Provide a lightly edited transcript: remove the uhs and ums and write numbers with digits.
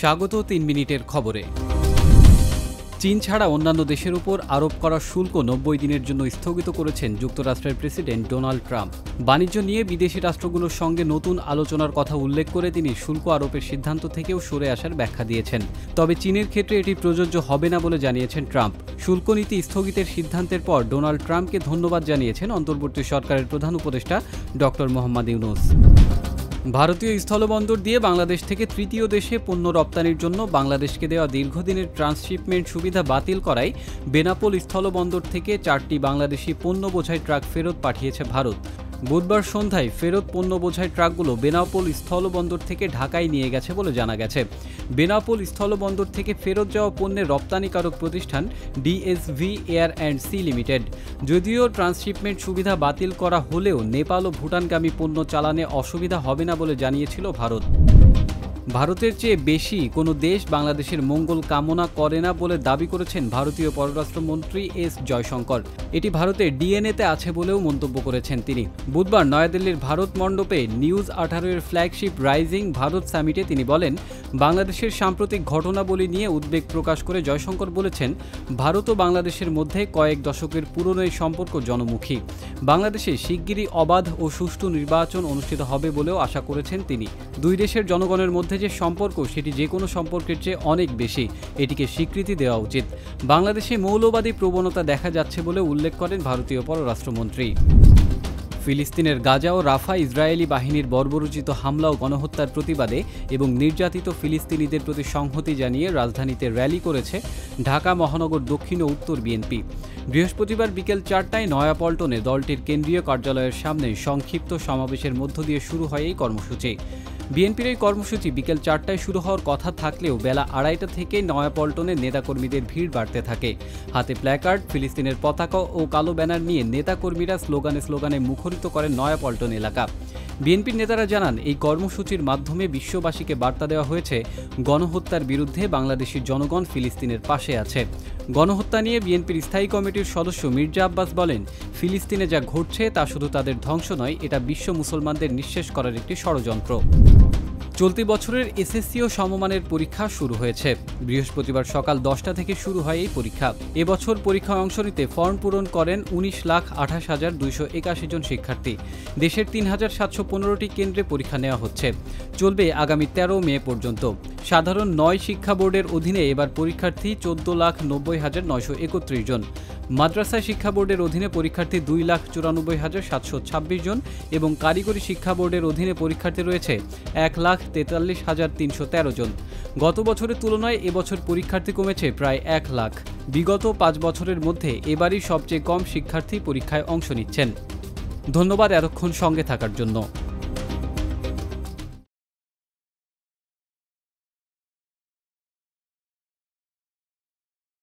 স্বাগত ৩ মিনিটের খবরে। চীন ছাড়া অন্যান্য দেশের উপর আরোপ করা শুল্ক ৯০ দিনের জন্য স্থগিত করেছেন যুক্তরাষ্ট্রের প্রেসিডেন্ট ডোনাল্ড ট্রাম্প। বাণিজ্য নিয়ে বিদেশি রাষ্ট্রগুলোর সঙ্গে নতুন আলোচনার কথা উল্লেখ করে তিনি শুল্ক আরোপের সিদ্ধান্ত থেকেও সরে আসার ব্যাখ্যা দিয়েছেন। তবে চীনের ক্ষেত্রে এটি প্রযোজ্য হবে না বলে জানিয়েছেন ট্রাম্প। শুল্ক নীতি স্থগিতের সিদ্ধান্তের পর ডোনাল্ড ট্রাম্পকে ধন্যবাদ জানিয়েছেন অন্তর্বর্তী সরকারের প্রধান উপদেষ্টা ড. মোহাম্মদ ইউনূস। ভারতীয় স্থলবন্দর দিয়ে বাংলাদেশ থেকে তৃতীয় দেশে পণ্য রপ্তানির জন্য বাংলাদেশকে দেওয়া দীর্ঘদিনের ট্রান্সশিপমেন্ট সুবিধা বাতিল করায় বেনাপোল স্থলবন্দর থেকে 4টি বাংলাদেশি পণ্য বোঝাই ট্রাক ফেরত পাঠিয়েছে ভারত। বুধবার সন্ধ্যায় ফেরত পণ্য বোঝাই ট্রাকগুলো বেনাপোল স্থলবন্দর থেকে ঢাকায় নিয়ে গেছে বলে জানা গেছে। বেনাপোল স্থলবন্দর থেকে ফেরত যাওয়া পণ্যের রপ্তানিকারক প্রতিষ্ঠান ডিএসভি এয়ার অ্যান্ড সি লিমিটেড। যদিও ট্রান্সশিপমেন্ট সুবিধা বাতিল করা হলেও নেপাল ও ভুটানগামী পণ্য চালানে অসুবিধা হবে না বলে জানিয়েছিল ভারত। ভারতের চেয়ে বেশি কোনো দেশ বাংলাদেশের মঙ্গল কামনা করে না বলে দাবি করেছেন ভারতীয় পররাষ্ট্রমন্ত্রী এস জয়শঙ্কর। এটি ভারতের ডিএনএতে আছে বলেও মন্তব্য করেছেন তিনি। বুধবার নয়াদিল্লির ভারত মণ্ডপে নিউজ 18 এর ফ্ল্যাগশিপ রাইজিং ভারত সামিটে তিনি বলেন, বাংলাদেশের সাম্প্রতিক ঘটনাবলী নিয়ে উদ্বেগ প্রকাশ করে জয়শঙ্কর বলেছেন, ভারত ও বাংলাদেশের মধ্যে কয়েক দশকের পুরনো এই সম্পর্ক জনমুখী। বাংলাদেশে শিগগিরই অবাধ ও সুষ্ঠু নির্বাচন অনুষ্ঠিত হবে বলেও আশা করেছেন তিনি। দুই দেশের জনগণের মধ্যে যে সম্পর্ক সেটি যে কোনো সম্পর্কের চেয়ে অনেক বেশি, এটিকে স্বীকৃতি দেওয়া উচিত। বাংলাদেশে মৌলবাদী প্রবণতা দেখা যাচ্ছে বলে উল্লেখ করেন ভারতীয় পররাষ্ট্রমন্ত্রী। ফিলিস্তিনের গাজা ও রাফা ইসরায়েলি বাহিনীর বর্বরোচিত হামলা ও গণহত্যার প্রতিবাদে এবং নির্যাতিত ফিলিস্তিনিদের প্রতি সংহতি জানিয়ে রাজধানীতে র্যালি করেছে ঢাকা মহানগর দক্ষিণ ও উত্তর বিএনপি। বৃহস্পতিবার বিকেল 4টায় নয়াপল্টনে দলটির কেন্দ্রীয় কার্যালয়ের সামনে সংক্ষিপ্ত সমাবেশের মধ্য দিয়ে শুরু হয় এই কর্মসূচি। বিএনপির এই কর্মসূচি বিকেল 4টায় শুরু হওয়ার কথা থাকলেও বেলা 2:30 থেকে নয়াপল্টনে নেতাকর্মীদের ভিড় বাড়তে থাকে। হাতে প্ল্যাকার্ড, ফিলিস্তিনের পতাকা ও কালো ব্যানার নিয়ে নেতাকর্মীরা স্লোগানে মুখরিত করেন নয়াপল্টন এলাকা। বিএনপির নেতারা জানান, এই কর্মসূচির মাধ্যমে বিশ্ববাসীকে বার্তা দেওয়া হয়েছে গণহত্যার বিরুদ্ধে বাংলাদেশি জনগণ ফিলিস্তিনের পাশে আছে। গণহত্যা নিয়ে বিএনপির স্থায়ী কমিটির সদস্য মির্জা আব্বাস বলেন, ফিলিস্তিনে যা ঘটছে তা শুধু তাদের ধ্বংস নয়, এটা বিশ্ব মুসলমানদের নিঃশেষ করার একটি ষড়যন্ত্র। চলতি বছরের এসএসসি ও সমমানের পরীক্ষা শুরু হয়েছে। বৃহস্পতিবার সকাল 10টা থেকে শুরু হয় এই পরীক্ষা। এবছর পরীক্ষায় অংশ নিতে ফর্ম পূরণ করেন 19,28,281 জন শিক্ষার্থী। দেশের 3,715টি কেন্দ্রে পরীক্ষা নেওয়া হচ্ছে। চলবে আগামী 13 মে পর্যন্ত। সাধারণ 9 শিক্ষা বোর্ডের অধীনে এবার পরীক্ষার্থী 14,90,931 জন। মাদ্রাসা শিক্ষা বোর্ডের অধীনে পরীক্ষার্থী 2,94,726 জন এবং কারিগরি শিক্ষা বোর্ডের অধীনে পরীক্ষার্থী রয়েছে 1,43,313 জন। গত বছরের তুলনায় এবছর পরীক্ষার্থী কমেছে প্রায় 1 লাখ। বিগত 5 বছরের মধ্যে এবারই সবচেয়ে কম শিক্ষার্থী পরীক্ষায় অংশ নিচ্ছেন। ধন্যবাদ এতক্ষণ সঙ্গে থাকার জন্য।